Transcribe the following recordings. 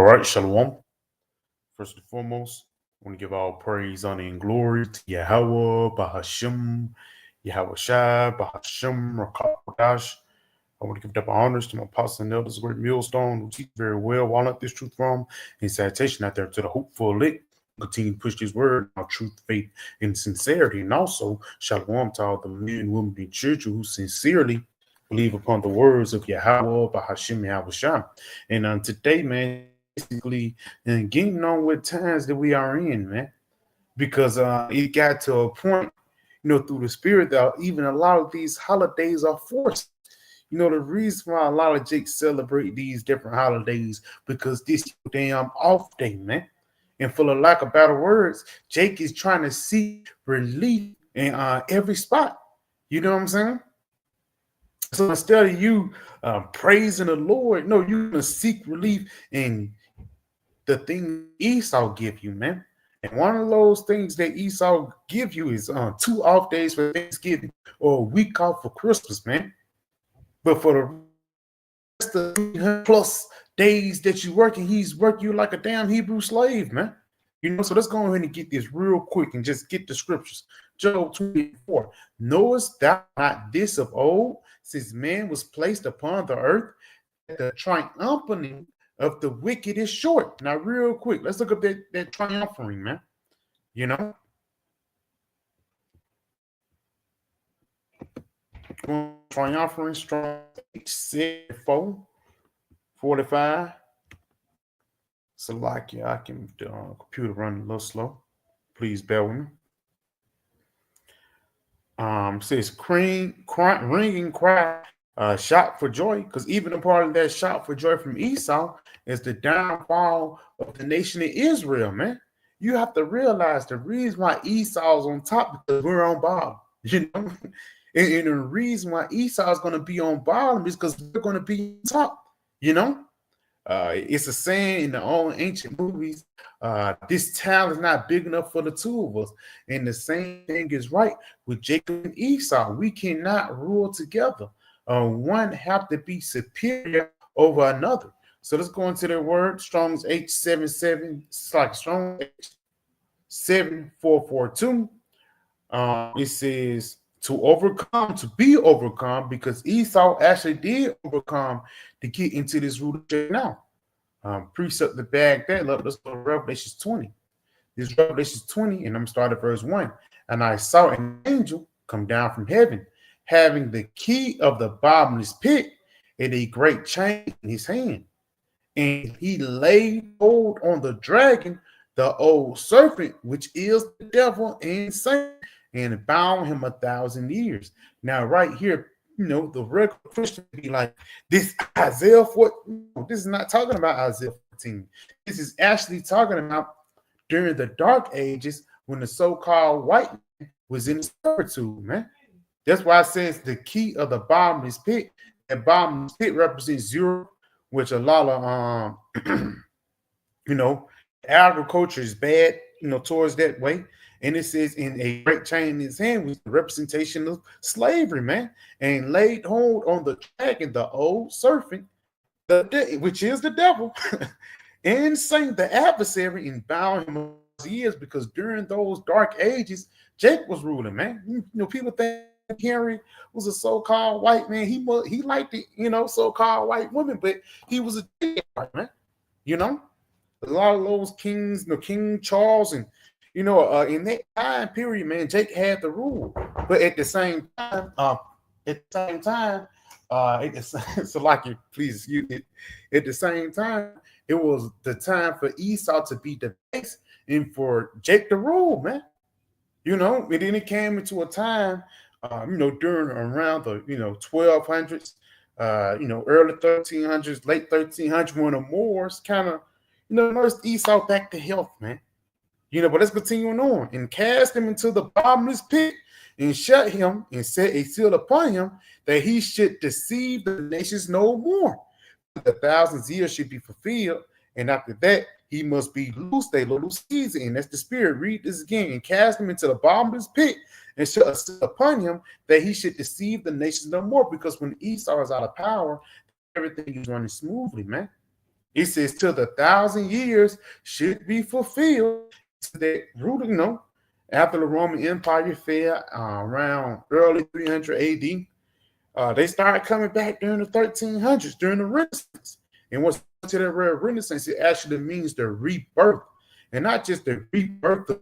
All right, Shalom. First and foremost, I want to give all praise, honor, and glory to Yahweh, Bahashim, Yahweh Shai, Bahashim, Rakadash. I want to give double honors to my apostles and elders, great millstone, who teach very well, walnut this truth from, and citation out there to the hopeful elect. Continue to push this word, our truth, faith, and sincerity. And also, shalom to all the men, women, and children who sincerely believe upon the words of Yahweh, Bahashim, Yahweh Shai. And today, man, basically, and getting on with times that we are in, man, because it got to a point, through the spirit that even a lot of these holidays are forced. The reason why a lot of Jakes celebrate these different holidays because this damn off day, man. And for the lack of better words, Jake is trying to seek relief in every spot. You know what I'm saying? So instead of you praising the Lord, no, you're gonna seek relief in the thing Esau give you, man. And one of those things that Esau give you is 2 off days for Thanksgiving or a week off for Christmas, man. But for the rest of the 300 plus days that you're working, he's working you like a damn Hebrew slave, man. So let's go ahead and get this real quick and just get the scriptures. Job 24. Knowest thou not this of old, since man was placed upon the earth, that the triumphing of the wicked is short? Now, real quick, let's look at that triumphing, man. Triumphant strong 45. So like I can computer running a little slow. Please bear with me. Says ringing cry, shout for joy, because even a part of that shout for joy from Esau is the downfall of the nation of Israel, man. You have to realize the reason why Esau's on top because we're on bottom, and the reason why Esau is going to be on bottom is because we're going to be on top, It's a saying in the old ancient movies, this town is not big enough for the two of us. And the same thing is right with Jacob and Esau. We cannot rule together. One have to be superior over another. So let's go into the word. Strong's H77. It's like Strong H7442. It says to overcome, to be overcome, because Esau actually did overcome to get into this rulership now. Precept to back that up. Let's go to Revelation 20. This Revelation 20, and I'm starting at verse 1. And I saw an angel come down from heaven, having the key of the bottomless pit and a great chain in his hand. And he laid hold on the dragon, the old serpent, which is the devil and Satan, and bound him 1,000 years. Now, right here, the regular Christian be like, this Isaiah 14. This is not talking about Isaiah 14. This is actually talking about during the dark ages when the so-called white man was in servitude, man. That's why it says the key of the bottomless pit. And bottomless pit represents zero, which a lot of agriculture is bad, towards that way. And it says in a great chain in his hand was the representation of slavery, man. And laid hold on the dragon, the old serpent, which is the devil, and Satan, the adversary, and bound him years, because during those dark ages, Jake was ruling, man. People think Henry was a so-called white man. He liked the, so-called white women, but he was a white man. A lot of those kings, King Charles, and in that time period, man, Jake had the rule. But at the same time, so like you please excuse me. At the same time, it was the time for Esau to be the base and for Jake to rule, man. And then it came into a time, during around the 1200s, early 1300s, late 1300s, when the Moors kind of nursed Esau back to health, man. But let's continue on and cast him into the bottomless pit and shut him and set a seal upon him that he should deceive the nations no more. The 1,000 years should be fulfilled, and after that he must be loosed a little season. And that's the spirit. Read this again. And cast him into the bottomless pit and shut a seal upon him that he should deceive the nations no more. Because when Esau is out of power, everything is running smoothly, man. It says till the 1,000 years should be fulfilled. So that ruling, after the Roman Empire fell around early 300 AD, they started coming back during the 1300s, during the Renaissance. And what's to the Renaissance, it actually means the rebirth, and not just the rebirth of,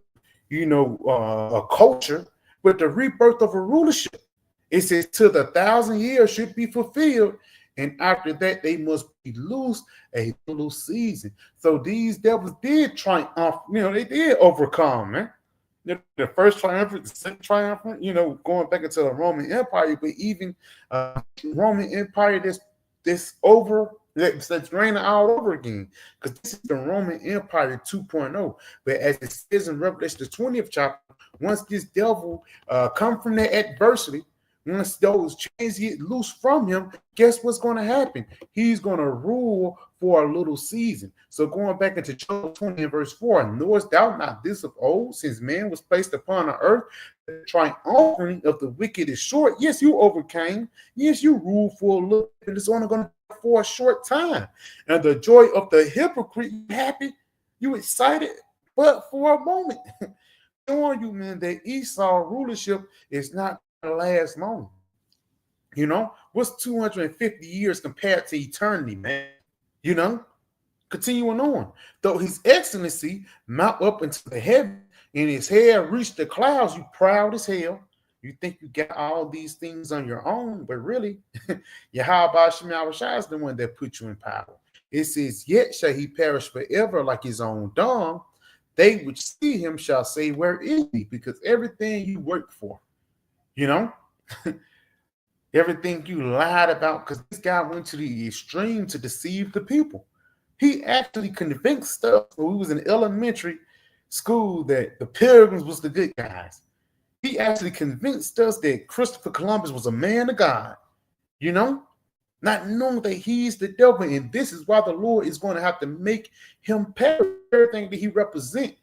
a culture, but the rebirth of a rulership. It says till the 1,000 years should be fulfilled, and after that they must be loose a little season. So these devils did triumph, they did overcome, man. The first triumphant, the second triumphant, going back into the Roman Empire, but even Roman Empire this over that's raining all over again, because this is the Roman Empire 2.0. But as it says in Revelation the 20th chapter, once this devil come from that adversity, once those chains get loose from him, guess what's going to happen? He's going to rule for a little season. So going back into Job 20 and verse 4, knowest thou not this of old, since man was placed upon the earth, the triumphing of the wicked is short. Yes, you overcame. Yes, you rule for a little bit. It's only going to be for a short time. And the joy of the hypocrite, you happy, you excited, but for a moment. Showing you, man, that Esau rulership is not the last long. What's 250 years compared to eternity, man? Continuing on. Though his excellency mount up into the heaven and his hair reach the clouds, you proud as hell. You think you got all these things on your own, but really, Yahweh Shem Yahushua is the one that put you in power. It says, yet shall he perish forever like his own dung. They which see him shall say, where is he? Because everything you work for, everything you lied about, because this guy went to the extreme to deceive the people. He actually convinced us when we was in elementary school that the Pilgrims was the good guys. He actually convinced us that Christopher Columbus was a man of God, not knowing that he's the devil. And this is why the Lord is going to have to make him perish everything that he represents,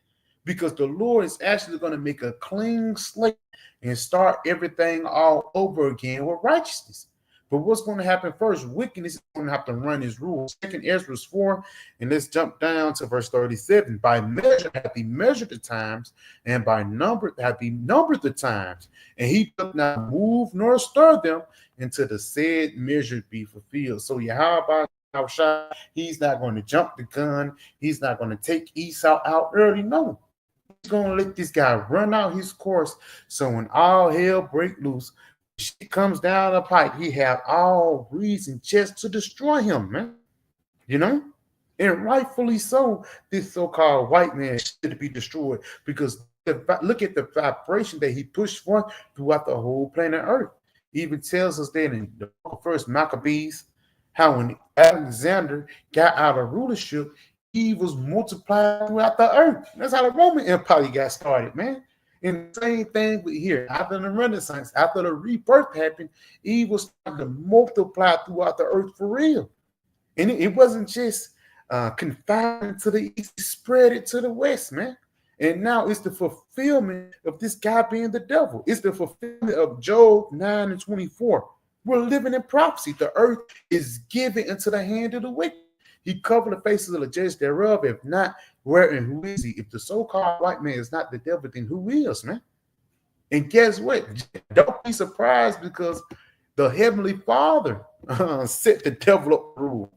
because the Lord is actually going to make a clean slate and start everything all over again with righteousness. But what's going to happen first? Wickedness is going to have to run his rules. 2 Ezra 4, and let's jump down to verse 37. By measure hath he measured the times, and by number hath he numbered the times. And he doth not move nor stir them until the said measure be fulfilled. So Yahweh, he's not going to jump the gun. He's not going to take Esau out early. No. He's going to let this guy run out his course. So when all hell break loose, she comes down the pipe, he have all reason just to destroy him, man. And rightfully so, this so-called white man should be destroyed, because look at the vibration that he pushed forth throughout the whole planet Earth. He even tells us that in the first Maccabees, how when Alexander got out of rulership, he was multiplied throughout the earth. That's how the Roman Empire got started, man. And the same thing with here. After the Renaissance, after the rebirth happened, evil started to multiply throughout the earth for real. And it wasn't just confined to the east, it spread it to the west, man. And now it's the fulfillment of this guy being the devil. It's the fulfillment of Job 9 and 24. We're living in prophecy. The earth is given into the hand of the wicked. He covered the faces of the judges thereof. If not, where and who is he? If the so-called white man is not the devil, then who is, man? And guess what? Don't be surprised, because the Heavenly Father set the devil up to rule.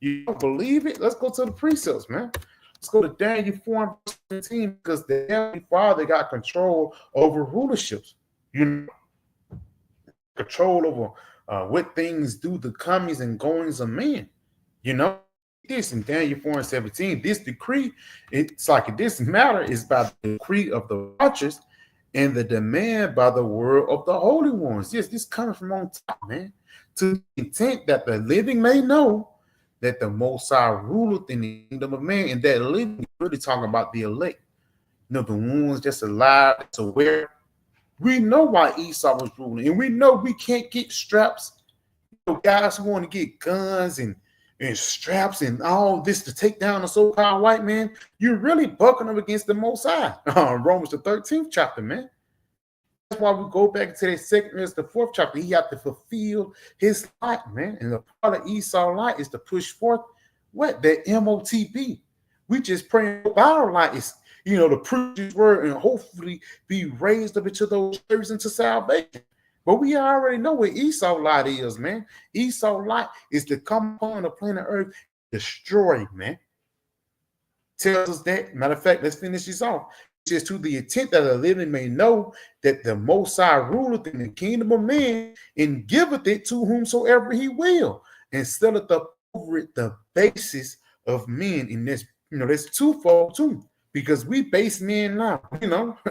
You don't believe it? Let's go to the precepts, man. Let's go to Daniel 4 and 17, because the Heavenly Father got control over rulerships. Control over what things do, the comings and goings of men. This in Daniel 4 and 17, this decree, it's like this matter is by the decree of the righteous and the demand by the word of the holy ones. Yes, this coming from on top, man, to the intent that the living may know that the Most High ruleth in the kingdom of man. And that living, really talking about the elect, the ones just alive, that's aware. We know why Esau was ruling, and we know we can't get straps. Guys who want to get guns and straps and all this to take down a so-called white man, you're really bucking up against the Most High. Romans the 13th chapter, man. That's why we go back to that second, the 4th chapter. He had to fulfill his light, man. And the part of Esau's light is to push forth what? That MOTP. We just praying our lives, to preach his word and hopefully be raised up into those spirits into salvation. But we already know what Esau light is, man. Esau light is to come upon the planet Earth, destroy, man. Tells us that. Matter of fact, let's finish this off. It says, to the intent that the living may know that the Most High ruleth in the kingdom of men and giveth it to whomsoever he will, and selleth up over it the basis of men. In this, that's twofold too, because we base men now, and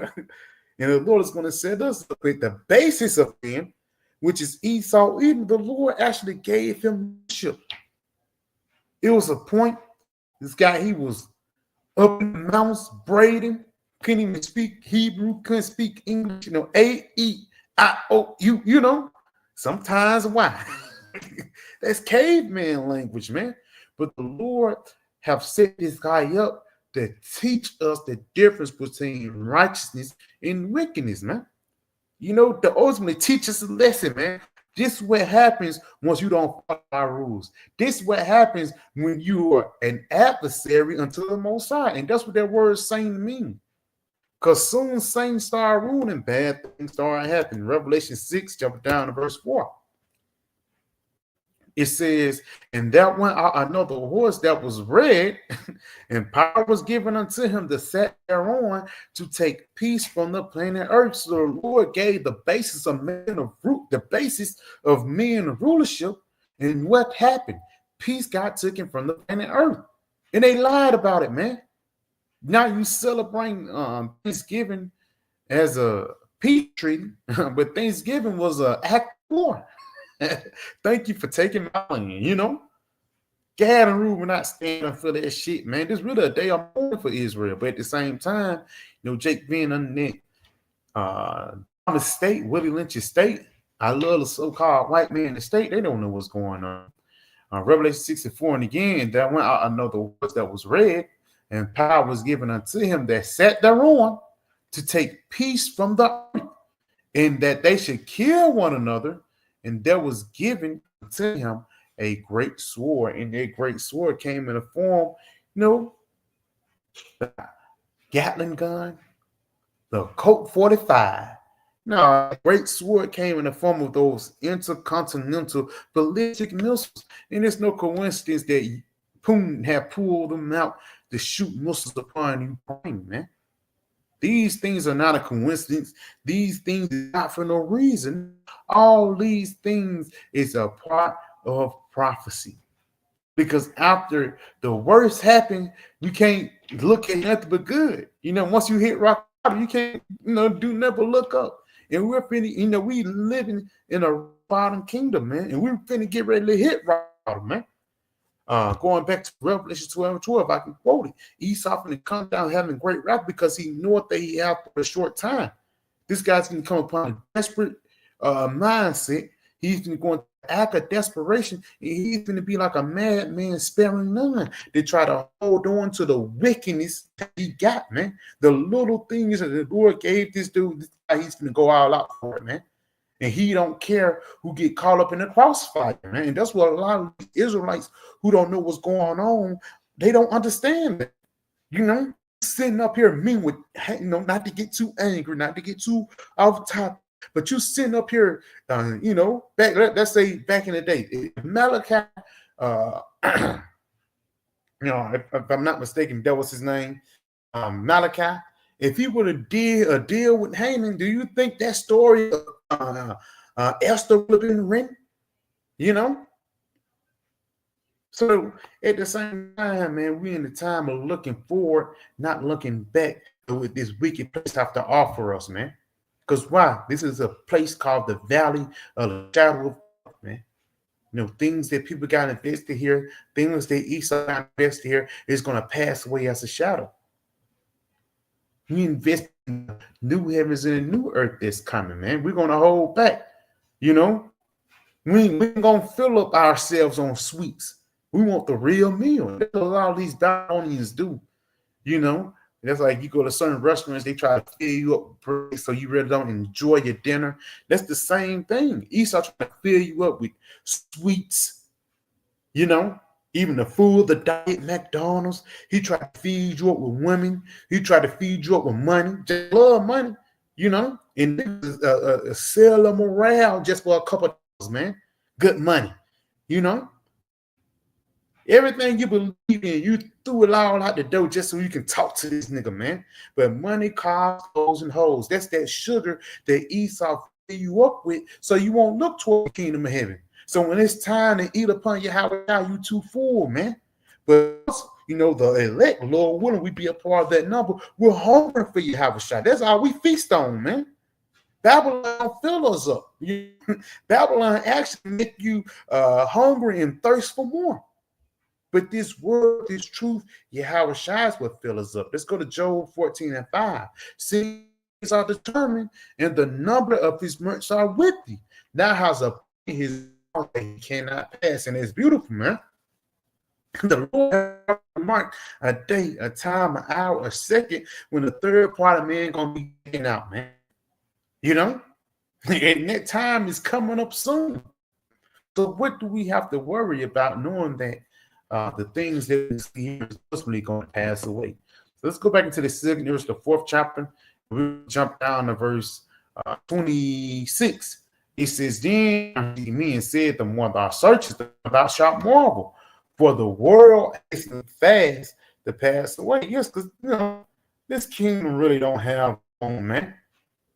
the Lord is going to set us up with the basis of men, which is Esau. Even the Lord actually gave him leadership. It was a point. This guy, he was up in the mountains, braiding, couldn't even speak Hebrew, couldn't speak English, A-E-I-O-U, sometimes why? That's caveman language, man. But the Lord have set this guy up to teach us the difference between righteousness and wickedness, man. To ultimately teach us a lesson, man. This is what happens once you don't follow our rules. This is what happens when you are an adversary unto the Most High. And that's what that word saint means. Because soon saints start ruling, bad things start happening. Revelation 6, jump down to verse 4. It says, and that went out another horse that was red, and power was given unto him to set thereon to take peace from the planet Earth. So the Lord gave the basis of men rulership, and what happened? Peace got taken from the planet Earth, and they lied about it, man. Now you celebrate Thanksgiving as a peace treaty, but Thanksgiving was an act of war. Thank you for taking my land, Gad and Reuben not standing for that shit, man. This really a day of mourning for Israel. But at the same time, Jake being underneath Thomas State, Willie Lynch's state, I love the so-called white man in the state. They don't know what's going on. Revelation 64, and again, there went out another horse that was red, and power was given unto him that sat thereon to take peace from the earth, and that they should kill one another. And there was given to him a great sword, and that great sword came in the form, the Gatling gun, the Colt 45. No, a great sword came in the form of those intercontinental ballistic missiles. And it's no coincidence that Putin had pulled them out to shoot missiles upon Ukraine, man. These things are not a coincidence. These things are not for no reason. All these things is a part of prophecy. Because after the worst happened, you can't look at nothing but good. Once you hit rock bottom, you can't, do never look up. And we're finna, we living in a bottom kingdom, man. And we're finna get ready to hit rock bottom, man. Going back to Revelation 12:12, I can quote it. Esau finna come down having great wrath because he knew what they have for a short time. This guy's gonna come upon a desperate mindset. He's gonna go into an act of desperation, and he's gonna be like a madman sparing none. They try to hold on to the wickedness that he got, man. The little things that the Lord gave this dude, he's gonna go all out for it, man. And he don't care who get caught up in the crossfire, man. And that's what a lot of Israelites who don't know what's going on, they don't understand that. Sitting up here with, not to get too angry, not to get too off top, but you sitting up here, back, let's say back in the day, Malachi, if I'm not mistaken, that was his name, Malachi. If he would have did a deal with Haman, do you think that story of Esther would have been written? So at the same time, man, we in the time of looking forward, not looking back to what this wicked place have to offer us, man. Because why? This is a place called the Valley of the Shadow of Death, man. Things that people got invested here, things that Esau got invested here is going to pass away as a shadow. We invest in the new heavens and the new earth that's coming, man. We're going to hold back, We ain't going to fill up ourselves on sweets. We want the real meal. That's what all these Babylonians do, That's like you go to certain restaurants, they try to fill you up so you really don't enjoy your dinner. That's the same thing. Esau trying to fill you up with sweets, Even the food, the diet, McDonald's, he tried to feed you up with women. He tried to feed you up with money. Just love money, you know. And sell a morale just for a couple of dollars, man. Good money, you know. Everything you believe in, you threw it all out the door just so you can talk to this nigga, man. But money, cars, clothes, and hoes. That's that sugar that Esau fill you up with so you won't look toward the kingdom of heaven. So when it's time to eat upon your house, you too full, man. But you know, the elect, Lord willing, we be a part of that number. We're hungry for your house. That's all we feast on, man. Babylon fill us up. Babylon actually make you hungry and thirst for more. But this word, this truth, Yahweh Shai is what fills us up. Let's go to Job 14 and 5. Cities are determined, and the number of his months are with thee. Now has a his he cannot pass, and it's beautiful, man. The Lord marked a day, a time, an hour, a second when the third part of man gonna be taken out, man. You know, and that time is coming up soon. So what do we have to worry about, knowing that the things that we see here is possibly going to pass away? So let's go back into the second verse, the 4th chapter. We'll jump down to verse 26. It says, then he me and said, the more thou searchest, thou shalt marvel, for the world is fast to pass away. Yes, because you know this kingdom really don't have home, man.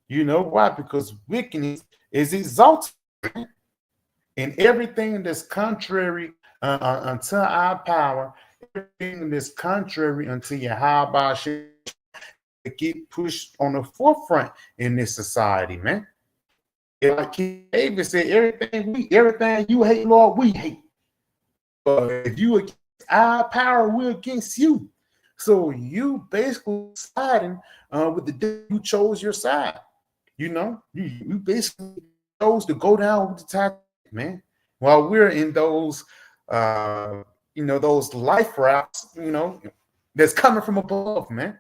You know why? Because wickedness is exalted, man. And everything that's contrary unto our power, everything that's contrary unto Yahweh should get pushed on the forefront in this society, man. Like David said, everything you hate, Lord, we hate. But if you against our power, we're against you. So you basically siding with the day you chose your side. You know, you basically chose to go down with the Titanic, man. While we're in those, those life routes, you know, that's coming from above, man.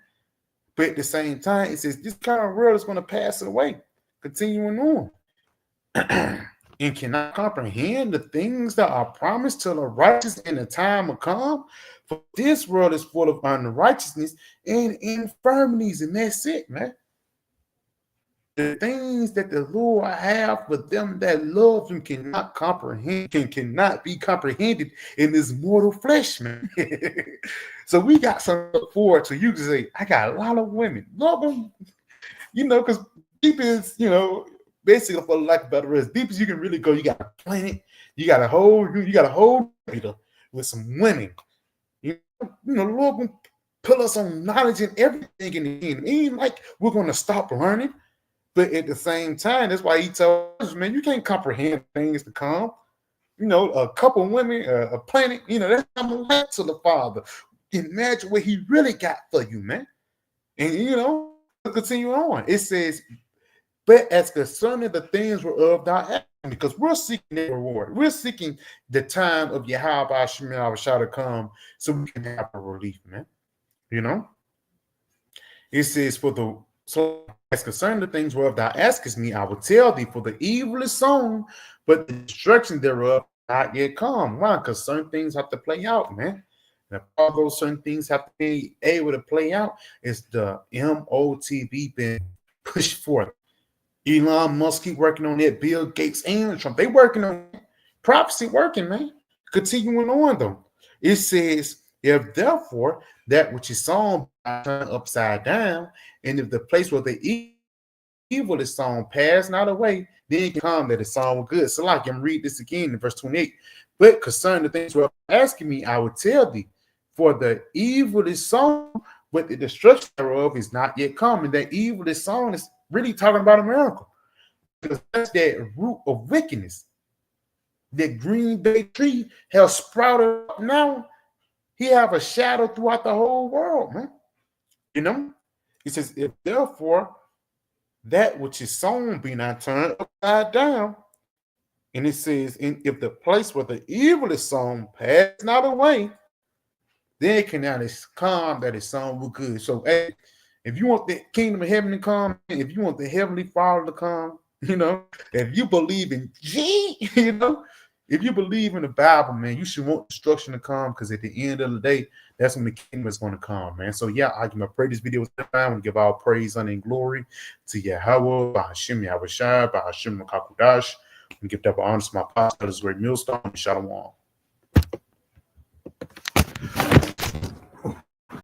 But at the same time, it says this kind of world is going to pass away. Continuing on. And cannot comprehend the things that are promised to the righteous in the time of come. For this world is full of unrighteousness and infirmities, and that's it, man. The things that the Lord have for them that love him cannot comprehend, cannot be comprehended in this mortal flesh, man. So we got something to look forward to. You can say, I got a lot of women. Love them, you know, because deep is, you know, basically for lack of better, as deep as you can really go, you got a planet, you got a whole meter with some women. You know, the Lord will put us on knowledge and everything in the kingdom. It ain't like we're going to stop learning. But at the same time, that's why he tells us, man, you can't comprehend things to come. You know, a couple of women, a planet, you know, that's coming back to the Father. Imagine what he really got for you, man. And, you know, continue on. It says, but as concerning the things whereof thou hast, because we're seeking the reward. We're seeking the time of Yahweh shall to come so we can have a relief, man. You know? It says, so as concerning the things whereof thou askest me, I will tell thee, for the evil is sown, but the destruction thereof not yet come. Why? Because certain things have to play out, man. And all those certain things have to be able to play out, is the MOTV been pushed forth. Elon Musk keep working on it. Bill Gates and Trump, they working on it. Prophecy working, man. Continuing on, though. It says, if therefore that which is sown turn upside down, and if the place where the evil is sown pass not away, then it can come that it's sown with good. So like I'm read this again in verse 28. But concerning the things you're asking me, I will tell thee, for the evil is sown, but the destruction thereof is not yet come. And that evil is sown is really talking about America. Because that's that root of wickedness. That Green Bay tree has sprouted up now. He have a shadow throughout the whole world, man. You know? He says, if therefore that which is sown be not turned upside down, and it says, if the place where the evil is sown pass not away, then it cannot come that is sown with good. So, hey, if you want the kingdom of heaven to come, if you want the heavenly Father to come, you know, if you believe in G, you know, If you believe in the Bible, man, you should want destruction to come, because at the end of the day, that's when the kingdom is going to come, man. So yeah, I pray this video was fine. I want to give all praise, honor, and glory to Yahweh, Bahashim Yahweh Shai, Bahashim Makakudash. And give that honor to my pastor, this great millstone, Shalom.